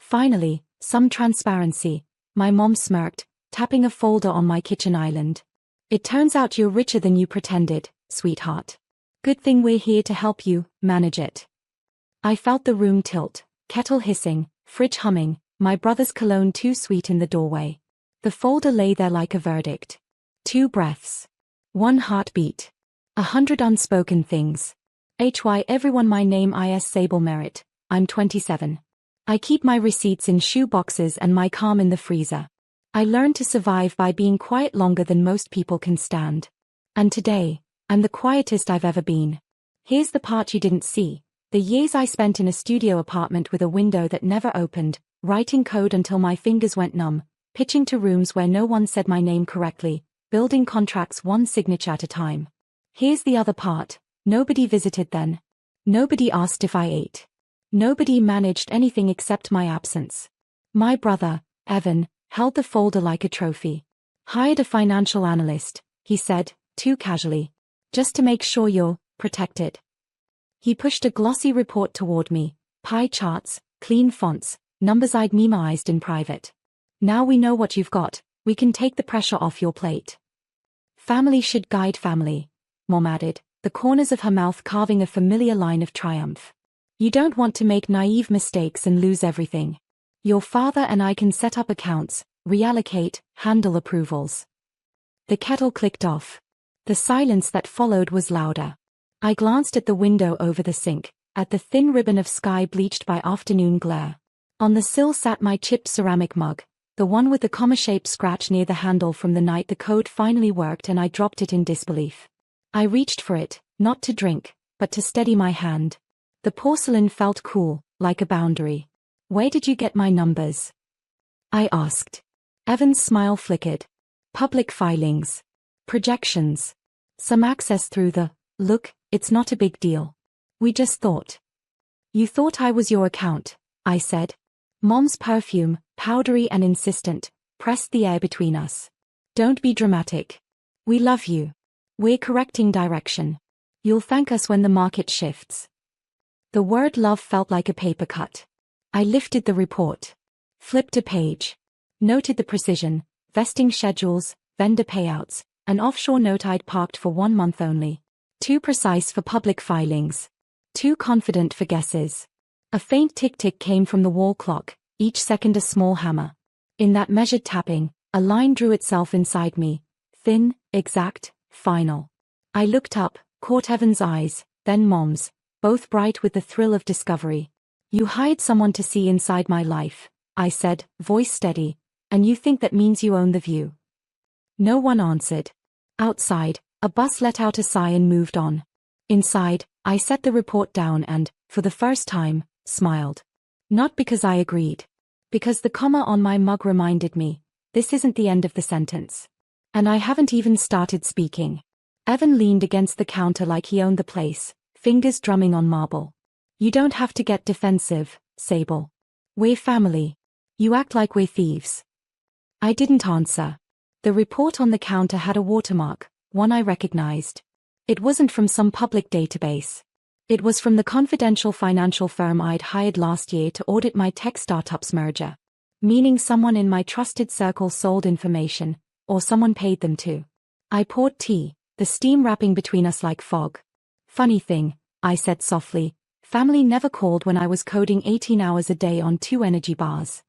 Finally, some transparency, my mom smirked, tapping a folder on my kitchen island. It turns out you're richer than you pretended, sweetheart. Good thing we're here to help you manage it. I felt the room tilt, kettle hissing, fridge humming, my brother's cologne too sweet in the doorway. The folder lay there like a verdict. 2 breaths. 1 heartbeat. 100 unspoken things. HY everyone my name is Sable Merritt, I'm 27. I keep my receipts in shoe boxes and my calm in the freezer. I learned to survive by being quiet longer than most people can stand. And today, I'm the quietest I've ever been. Here's the part you didn't see. The years I spent in a studio apartment with a window that never opened, writing code until my fingers went numb, pitching to rooms where no one said my name correctly, building contracts one signature at a time. Here's the other part. Nobody visited then. Nobody asked if I ate. Nobody managed anything except my absence. My brother, Evan, held the folder like a trophy. Hired a financial analyst, he said, too casually. Just to make sure you're protected. He pushed a glossy report toward me, pie charts, clean fonts, numbers I'd memorized in private. Now we know what you've got, we can take the pressure off your plate. Family should guide family, Mom added, the corners of her mouth carving a familiar line of triumph. You don't want to make naive mistakes and lose everything. Your father and I can set up accounts, reallocate, handle approvals. The kettle clicked off. The silence that followed was louder. I glanced at the window over the sink, at the thin ribbon of sky bleached by afternoon glare. On the sill sat my chipped ceramic mug, the one with the comma-shaped scratch near the handle from the night the code finally worked and I dropped it in disbelief. I reached for it, not to drink, but to steady my hand. The porcelain felt cool, like a boundary. Where did you get my numbers? I asked. Evan's smile flickered. Public filings. Projections. Some access through the, look, it's not a big deal. We just thought. You thought I was your account, I said. Mom's perfume, powdery and insistent, pressed the air between us. Don't be dramatic. We love you. We're correcting direction. You'll thank us when the market shifts. The word love felt like a paper cut. I lifted the report. Flipped a page. Noted the precision, vesting schedules, vendor payouts, an offshore note I'd parked for 1 month only. Too precise for public filings. Too confident for guesses. A faint tick-tick came from the wall clock, each second a small hammer. In that measured tapping, a line drew itself inside me. Thin, exact, final. I looked up, caught Evan's eyes, then Mom's, both bright with the thrill of discovery. You hired someone to see inside my life, I said, voice steady, and you think that means you own the view. No one answered. Outside, a bus let out a sigh and moved on. Inside, I set the report down and, for the first time, smiled. Not because I agreed. Because the comma on my mug reminded me, this isn't the end of the sentence. And I haven't even started speaking. Evan leaned against the counter like he owned the place, fingers drumming on marble. You don't have to get defensive, Sable. We're family. You act like we're thieves. I didn't answer. The report on the counter had a watermark, one I recognized. It wasn't from some public database. It was from the confidential financial firm I'd hired last year to audit my tech startup's merger. Meaning someone in my trusted circle sold information, or someone paid them to. I poured tea, the steam wrapping between us like fog. Funny thing, I said softly, family never called when I was coding 18 hours a day on 2 energy bars.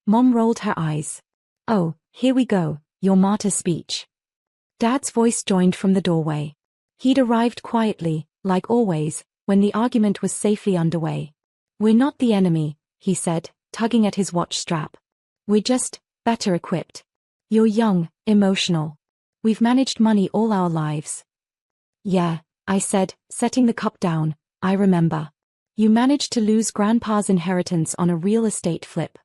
Mom rolled her eyes. Oh, here we go, your martyr speech. Dad's voice joined from the doorway. He'd arrived quietly, like always, when the argument was safely underway. We're not the enemy, he said, tugging at his watch strap. We're just better equipped. You're young, emotional. We've managed money all our lives. Yeah, I said, setting the cup down, I remember. You managed to lose Grandpa's inheritance on a real estate flip.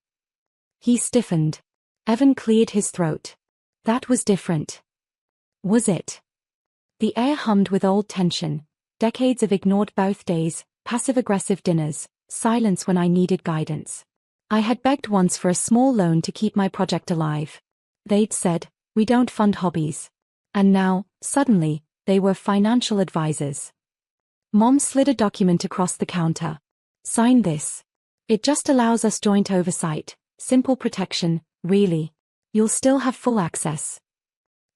He stiffened. Evan cleared his throat. That was different. Was it? The air hummed with old tension, decades of ignored birthdays, passive-aggressive dinners, silence when I needed guidance. I had begged once for a small loan to keep my project alive. They'd said, we don't fund hobbies. And now, suddenly, they were financial advisors. Mom slid a document across the counter. Sign this. It just allows us joint oversight, simple protection, really. You'll still have full access.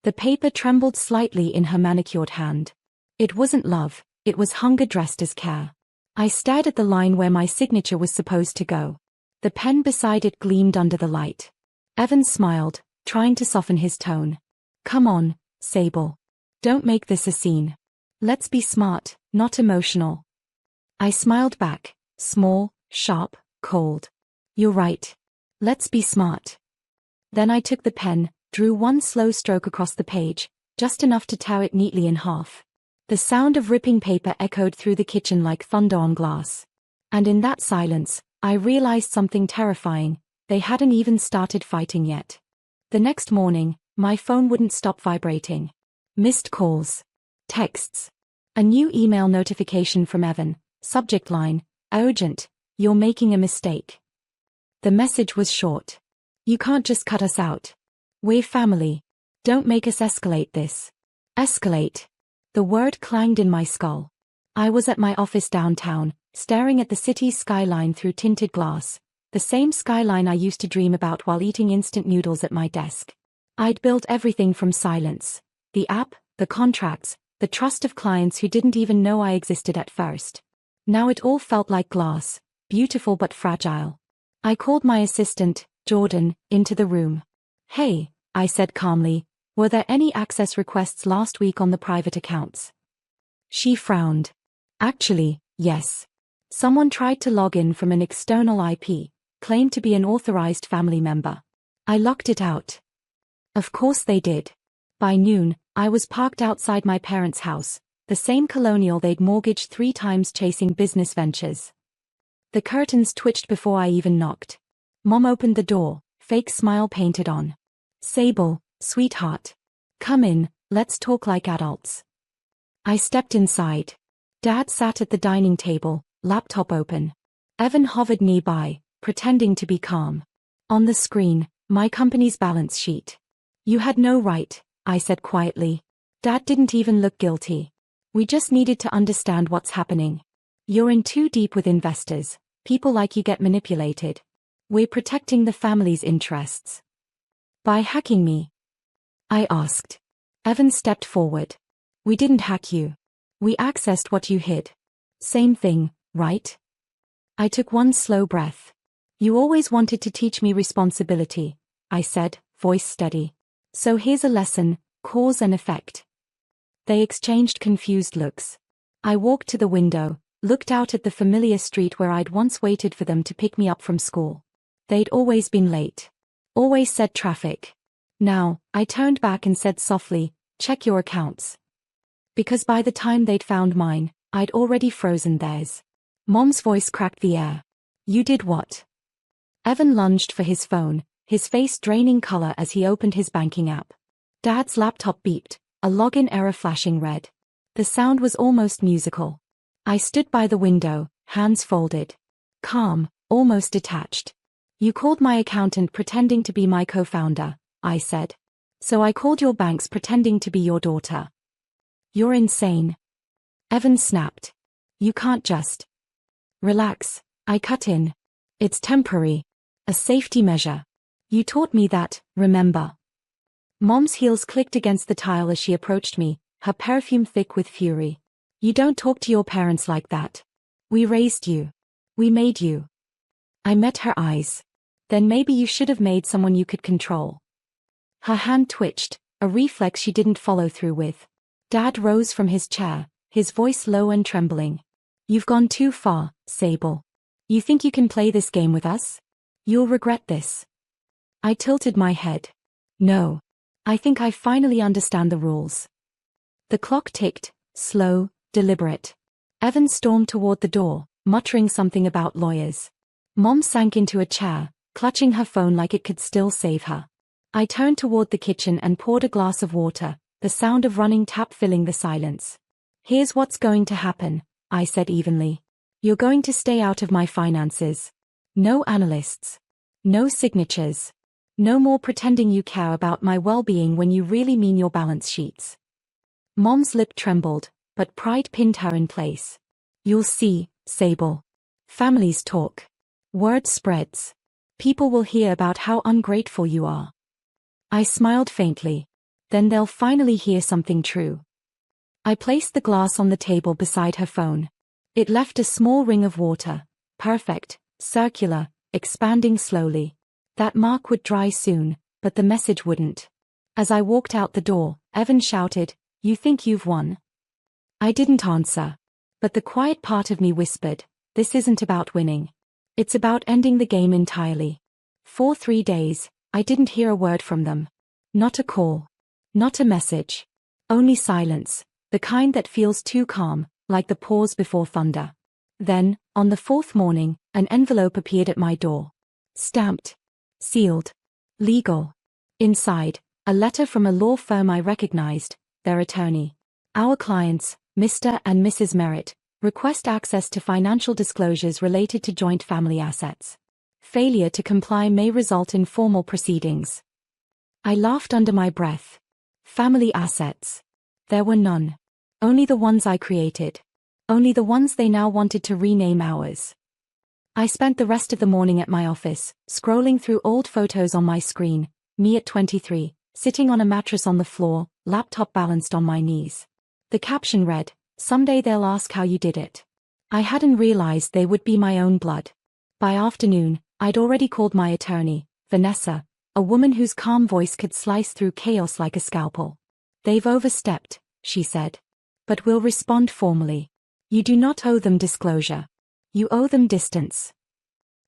The paper trembled slightly in her manicured hand. It wasn't love, it was hunger dressed as care. I stared at the line where my signature was supposed to go. The pen beside it gleamed under the light. Evan smiled, trying to soften his tone. Come on, Sable. Don't make this a scene. Let's be smart, not emotional. I smiled back, small, sharp, cold. You're right. Let's be smart. Then I took the pen, drew one slow stroke across the page, just enough to tear it neatly in half. The sound of ripping paper echoed through the kitchen like thunder on glass. And in that silence, I realized something terrifying. They hadn't even started fighting yet. The next morning, my phone wouldn't stop vibrating. Missed calls. Texts. A new email notification from Evan. Subject line, urgent, you're making a mistake. The message was short. You can't just cut us out. We're family. Don't make us escalate this. Escalate. The word clanged in my skull. I was at my office downtown, staring at the city's skyline through tinted glass, the same skyline I used to dream about while eating instant noodles at my desk. I'd built everything from silence. The app, the contracts, the trust of clients who didn't even know I existed at first. Now it all felt like glass, beautiful but fragile. I called my assistant, Jordan, into the room. Hey, I said calmly, were there any access requests last week on the private accounts? She frowned. Actually, yes. Someone tried to log in from an external IP, claimed to be an authorized family member. I locked it out. Of course they did. By noon, I was parked outside my parents' house, the same colonial they'd mortgaged 3 times chasing business ventures. The curtains twitched before I even knocked. Mom opened the door, fake smile painted on. Sable, sweetheart. Come in, let's talk like adults. I stepped inside. Dad sat at the dining table, laptop open. Evan hovered nearby, pretending to be calm. On the screen, my company's balance sheet. You had no right, I said quietly. Dad didn't even look guilty. We just needed to understand what's happening. You're in too deep with investors. People like you get manipulated. We're protecting the family's interests. By hacking me? I asked. Evan stepped forward. We didn't hack you. We accessed what you hid. Same thing, right? I took one slow breath. You always wanted to teach me responsibility, I said, voice steady. So here's a lesson, cause and effect. They exchanged confused looks. I walked to the window, looked out at the familiar street where I'd once waited for them to pick me up from school. They'd always been late. Always said traffic. Now, I turned back and said softly, check your accounts. Because by the time they'd found mine, I'd already frozen theirs. Mom's voice cracked the air. You did what? Evan lunged for his phone, his face draining color as he opened his banking app. Dad's laptop beeped, a login error flashing red. The sound was almost musical. I stood by the window, hands folded. Calm, almost detached. You called my accountant pretending to be my co-founder, I said. So I called your banks pretending to be your daughter. You're insane. Evan snapped. You can't just. Relax, I cut in. It's temporary. A safety measure. You taught me that, remember? Mom's heels clicked against the tile as she approached me, her perfume thick with fury. You don't talk to your parents like that. We raised you. We made you. I met her eyes. Then maybe you should have made someone you could control. Her hand twitched, a reflex she didn't follow through with. Dad rose from his chair, his voice low and trembling. You've gone too far, Sable. You think you can play this game with us? You'll regret this. I tilted my head. No. I think I finally understand the rules. The clock ticked, slow, deliberate. Evan stormed toward the door, muttering something about lawyers. Mom sank into a chair, clutching her phone like it could still save her. I turned toward the kitchen and poured a glass of water, the sound of running tap filling the silence. Here's what's going to happen, I said evenly. You're going to stay out of my finances. No analysts. No signatures. No more pretending you care about my well-being when you really mean your balance sheets. Mom's lip trembled, but pride pinned her in place. You'll see, Sable. Families talk. Word spreads. People will hear about how ungrateful you are. I smiled faintly. Then they'll finally hear something true. I placed the glass on the table beside her phone. It left a small ring of water. Perfect, circular, expanding slowly. That mark would dry soon, but the message wouldn't. As I walked out the door, Evan shouted, "You think you've won?" I didn't answer. But the quiet part of me whispered, this isn't about winning. It's about ending the game entirely. For 3 days, I didn't hear a word from them. Not a call. Not a message. Only silence, the kind that feels too calm, like the pause before thunder. Then, on the 4th morning, an envelope appeared at my door. Stamped. Sealed. Legal. Inside, a letter from a law firm I recognized, their attorney. Our clients, Mr. and Mrs. Merritt, request access to financial disclosures related to joint family assets. Failure to comply may result in formal proceedings. I laughed under my breath. Family assets. There were none. Only the ones I created. Only the ones they now wanted to rename ours. I spent the rest of the morning at my office, scrolling through old photos on my screen, me at 23, sitting on a mattress on the floor, laptop balanced on my knees. The caption read, "Someday they'll ask how you did it." I hadn't realized they would be my own blood. By afternoon, I'd already called my attorney, Vanessa, a woman whose calm voice could slice through chaos like a scalpel. "They've overstepped," she said. "But we'll respond formally. You do not owe them disclosure. You owe them distance."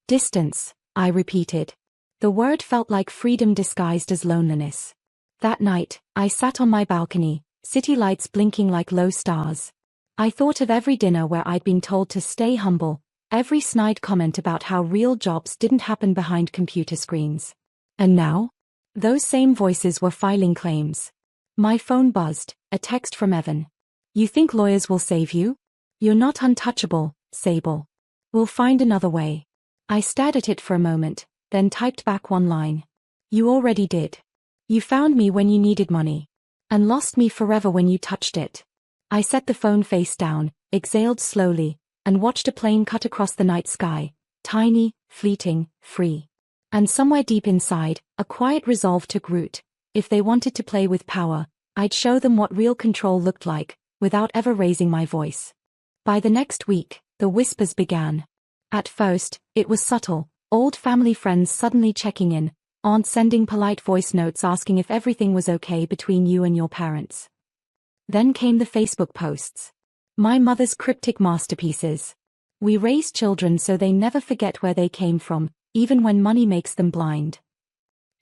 Distance, I repeated. The word felt like freedom disguised as loneliness. That night, I sat on my balcony, city lights blinking like low stars. I thought of every dinner where I'd been told to stay humble, every snide comment about how real jobs didn't happen behind computer screens. And now? Those same voices were filing claims. My phone buzzed, a text from Evan. "You think lawyers will save you? You're not untouchable, Sable. We'll find another way." I stared at it for a moment, then typed back one line. "You already did. You found me when you needed money. And lost me forever when you touched it." I set the phone face down, exhaled slowly, and watched a plane cut across the night sky, tiny, fleeting, free. And somewhere deep inside, a quiet resolve took root. If they wanted to play with power, I'd show them what real control looked like, without ever raising my voice. By the next week, the whispers began. At first, it was subtle, old family friends suddenly checking in, aunt sending polite voice notes asking if everything was okay between you and your parents. Then came the Facebook posts. My mother's cryptic masterpieces. "We raise children so they never forget where they came from, even when money makes them blind."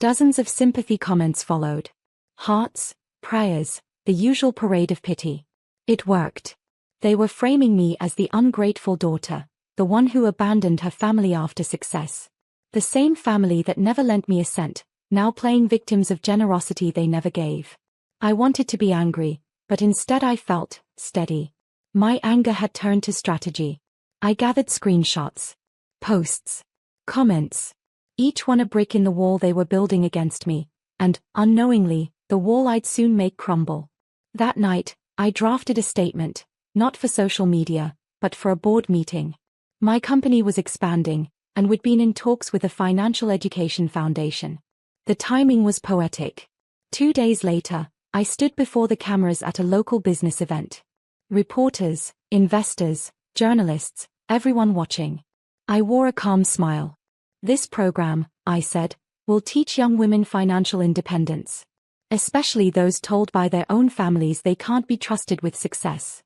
Dozens of sympathy comments followed. Hearts, prayers, the usual parade of pity. It worked. They were framing me as the ungrateful daughter, the one who abandoned her family after success. The same family that never lent me a cent, now playing victims of generosity they never gave. I wanted to be angry, but instead I felt steady. My anger had turned to strategy. I gathered screenshots, posts, comments, each one a brick in the wall they were building against me, and, unknowingly, the wall I'd soon make crumble. That night, I drafted a statement, not for social media, but for a board meeting. My company was expanding, and we'd been in talks with a financial education foundation. The timing was poetic. 2 days later, I stood before the cameras at a local business event. Reporters, investors, journalists, everyone watching. I wore a calm smile. "This program," I said, "will teach young women financial independence. Especially those told by their own families they can't be trusted with success."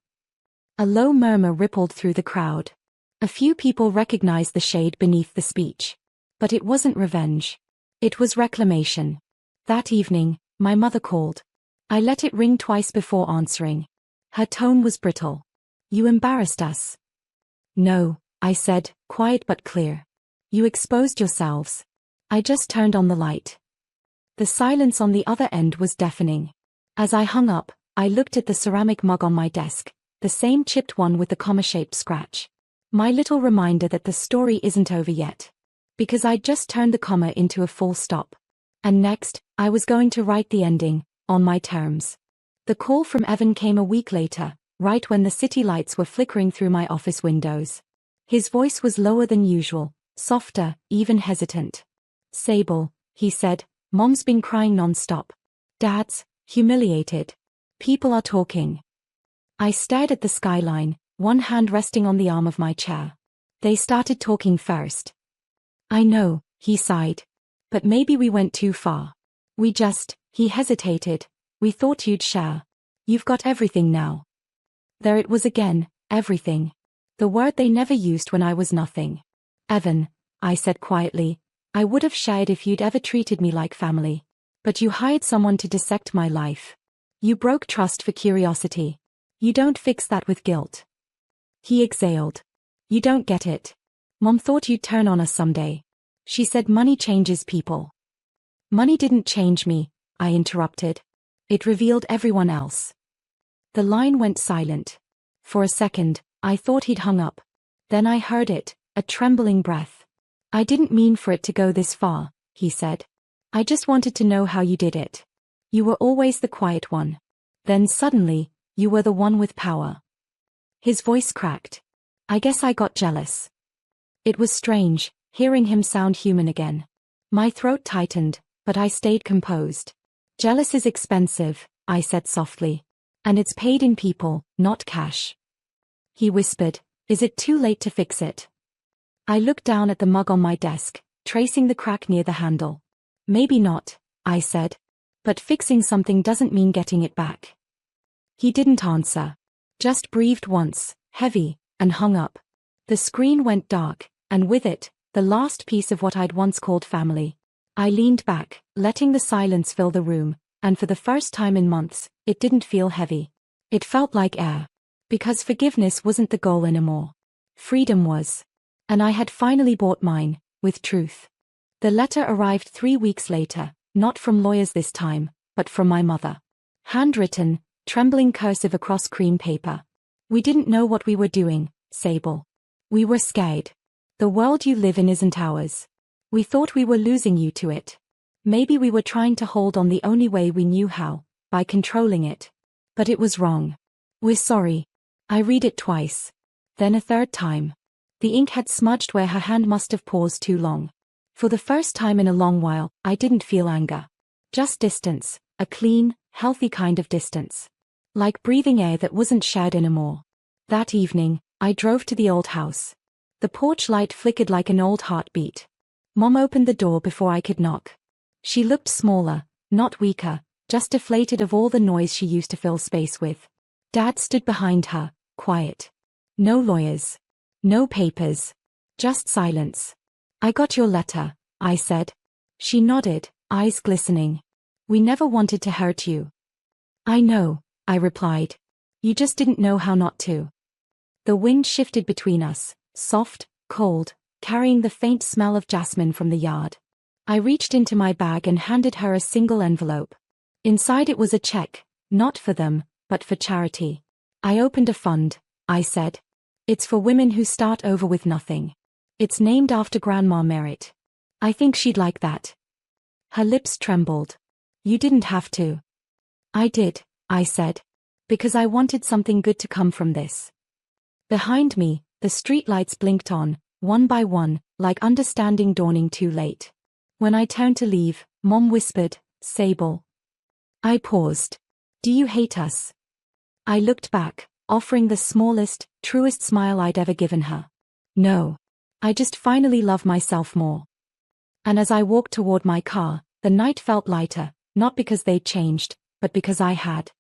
A low murmur rippled through the crowd. A few people recognized the shade beneath the speech. But it wasn't revenge. It was reclamation. That evening, my mother called. I let it ring twice before answering. Her tone was brittle. "You embarrassed us." "No," I said, quiet but clear. "You exposed yourselves." I just turned on the light. The silence on the other end was deafening. As I hung up, I looked at the ceramic mug on my desk, the same chipped one with the comma-shaped scratch. My little reminder that the story isn't over yet. Because I'd just turned the comma into a full stop. And next, I was going to write the ending, on my terms. The call from Evan came a week later, right when the city lights were flickering through my office windows. His voice was lower than usual, softer, even hesitant. Sable, he said, Mom's been crying non-stop. Dad's humiliated. People are talking. I stared at the skyline, one hand resting on the arm of my chair. They started talking first. I know, he sighed. But maybe we went too far. He hesitated. We thought you'd share. You've got everything now. There it was again, everything. The word they never used when I was nothing. Evan, I said quietly, I would have shared if you'd ever treated me like family. But you hired someone to dissect my life. You broke trust for curiosity. You don't fix that with guilt. He exhaled. You don't get it. Mom thought you'd turn on us someday. She said money changes people. Money didn't change me, I interrupted. It revealed everyone else. The line went silent. For a second, I thought he'd hung up. Then I heard it, a trembling breath. I didn't mean for it to go this far, he said. I just wanted to know how you did it. You were always the quiet one. Then suddenly, you were the one with power. His voice cracked. I guess I got jealous. It was strange, hearing him sound human again. My throat tightened, but I stayed composed. Jealous is expensive, I said softly. And it's paid in people, not cash. He whispered, is it too late to fix it? I looked down at the mug on my desk, tracing the crack near the handle. Maybe not, I said. But fixing something doesn't mean getting it back. He didn't answer. Just breathed once, heavy, and hung up. The screen went dark, and with it, the last piece of what I'd once called family. I leaned back, letting the silence fill the room, and for the first time in months, it didn't feel heavy. It felt like air. Because forgiveness wasn't the goal anymore. Freedom was. And I had finally bought mine, with truth. The letter arrived 3 weeks later, not from lawyers this time, but from my mother. Handwritten, trembling cursive across cream paper. We didn't know what we were doing, Sable. We were scared. The world you live in isn't ours. We thought we were losing you to it. Maybe we were trying to hold on the only way we knew how, by controlling it. But it was wrong. We're sorry. I read it twice. Then a third time. The ink had smudged where her hand must have paused too long. For the first time in a long while, I didn't feel anger. Just distance, a clean, healthy kind of distance. Like breathing air that wasn't shared anymore. That evening, I drove to the old house. The porch light flickered like an old heartbeat. Mom opened the door before I could knock. She looked smaller, not weaker, just deflated of all the noise she used to fill space with. Dad stood behind her, quiet. No lawyers. No papers. Just silence. I got your letter, I said. She nodded, eyes glistening. We never wanted to hurt you. I know, I replied. You just didn't know how not to. The wind shifted between us, soft, cold, carrying the faint smell of jasmine from the yard. I reached into my bag and handed her a single envelope. Inside it was a check, not for them, but for charity. I opened a fund, I said. It's for women who start over with nothing. It's named after Grandma Merritt. I think she'd like that. Her lips trembled. You didn't have to. I did, I said. Because I wanted something good to come from this. Behind me, the streetlights blinked on, one by one, like understanding dawning too late. When I turned to leave, Mom whispered, Sable. I paused. Do you hate us? I looked back, offering the smallest, truest smile I'd ever given her. No. I just finally love myself more. And as I walked toward my car, the night felt lighter, not because they'd changed, but because I had.